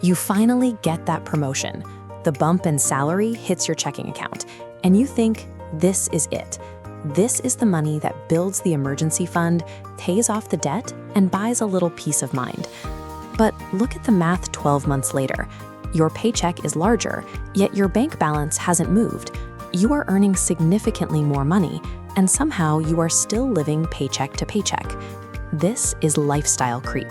You finally get that promotion. The bump in salary hits your checking account, and you think, this is it. This is the money that builds the emergency fund, pays off the debt, and buys a little peace of mind. But look at the math 12 months later. Your paycheck is larger, yet your bank balance hasn't moved. You are earning significantly more money, and somehow you are still living paycheck to paycheck. This is lifestyle creep.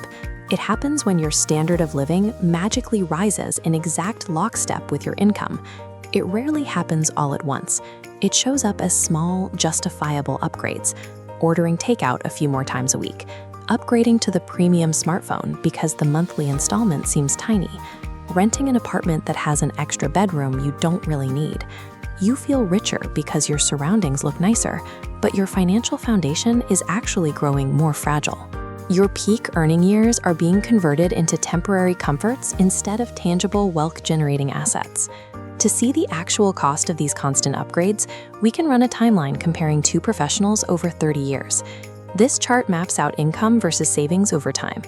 It happens when your standard of living magically rises in exact lockstep with your income. It rarely happens all at once. It shows up as small, justifiable upgrades. Ordering takeout a few more times a week. Upgrading to the premium smartphone because the monthly installment seems tiny. Renting an apartment that has an extra bedroom you don't really need. You feel richer because your surroundings look nicer, but your financial foundation is actually growing more fragile. Your peak earning years are being converted into temporary comforts instead of tangible wealth-generating assets. To see the actual cost of these constant upgrades, we can run a timeline comparing two professionals over 30 years. This chart maps out income versus savings over time.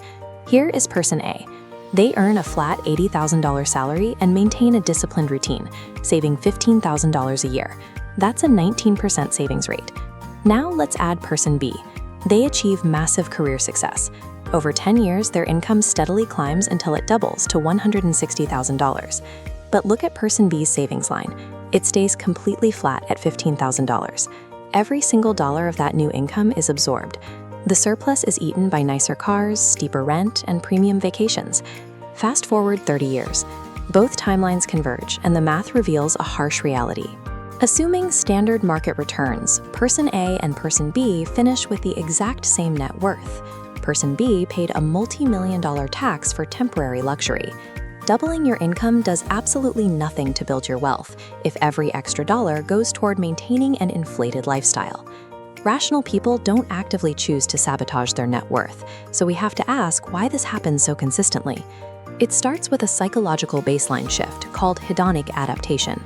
Here is person A. They earn a flat $80,000 salary and maintain a disciplined routine, saving $15,000 a year. That's a 19% savings rate. Now let's add person B. They achieve massive career success. Over 10 years, their income steadily climbs until it doubles to $160,000. But look at person B's savings line. It stays completely flat at $15,000. Every single dollar of that new income is absorbed. The surplus is eaten by nicer cars, steeper rent, and premium vacations. Fast forward 30 years. Both timelines converge, and the math reveals a harsh reality. Assuming standard market returns, person A and person B finish with the exact same net worth. Person B paid a multi-million-dollar tax for temporary luxury. Doubling your income does absolutely nothing to build your wealth if every extra dollar goes toward maintaining an inflated lifestyle. Rational people don't actively choose to sabotage their net worth, so we have to ask why this happens so consistently. It starts with a psychological baseline shift called hedonic adaptation.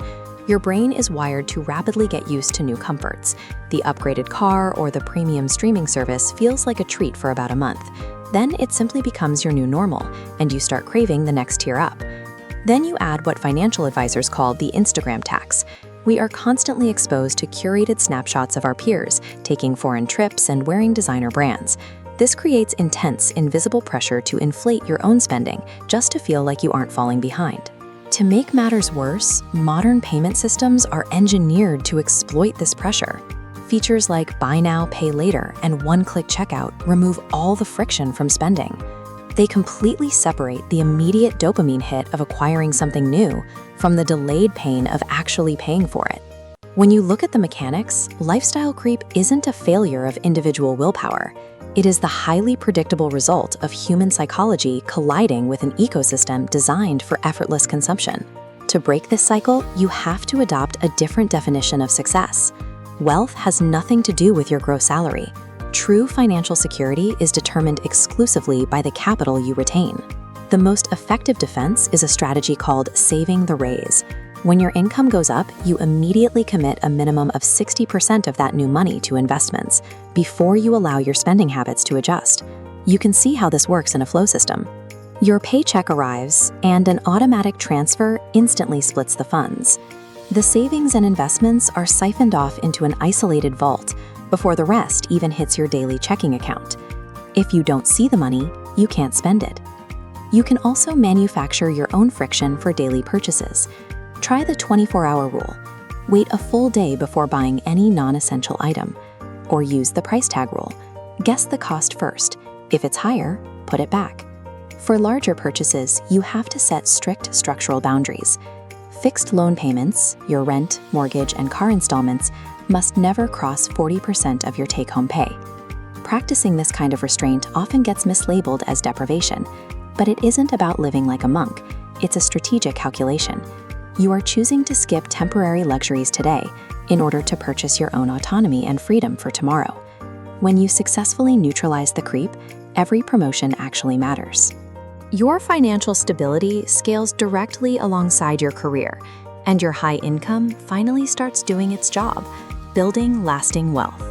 Your brain is wired to rapidly get used to new comforts. The upgraded car or the premium streaming service feels like a treat for about a month. Then it simply becomes your new normal, and you start craving the next tier up. Then you add what financial advisors call the Instagram tax. We are constantly exposed to curated snapshots of our peers, taking foreign trips and wearing designer brands. This creates intense, invisible pressure to inflate your own spending just to feel like you aren't falling behind. To make matters worse, modern payment systems are engineered to exploit this pressure. Features like buy now, pay later, and one-click checkout remove all the friction from spending. They completely separate the immediate dopamine hit of acquiring something new from the delayed pain of actually paying for it. When you look at the mechanics, lifestyle creep isn't a failure of individual willpower. It is the highly predictable result of human psychology colliding with an ecosystem designed for effortless consumption. To break this cycle, you have to adopt a different definition of success. Wealth has nothing to do with your gross salary. True financial security is determined exclusively by the capital you retain. The most effective defense is a strategy called saving the raise. When your income goes up, you immediately commit a minimum of 60% of that new money to investments before you allow your spending habits to adjust. You can see how this works in a flow system. Your paycheck arrives, and an automatic transfer instantly splits the funds. The savings and investments are siphoned off into an isolated vault before the rest even hits your daily checking account. If you don't see the money, you can't spend it. You can also manufacture your own friction for daily purchases. Try the 24-hour rule. Wait a full day before buying any non-essential item. Or use the price tag rule. Guess the cost first. If it's higher, put it back. For larger purchases, you have to set strict structural boundaries. Fixed loan payments, your rent, mortgage, and car installments, must never cross 40% of your take-home pay. Practicing this kind of restraint often gets mislabeled as deprivation, but it isn't about living like a monk. It's a strategic calculation. You are choosing to skip temporary luxuries today in order to purchase your own autonomy and freedom for tomorrow. When you successfully neutralize the creep, every promotion actually matters. Your financial stability scales directly alongside your career, and your high income finally starts doing its job, building lasting wealth.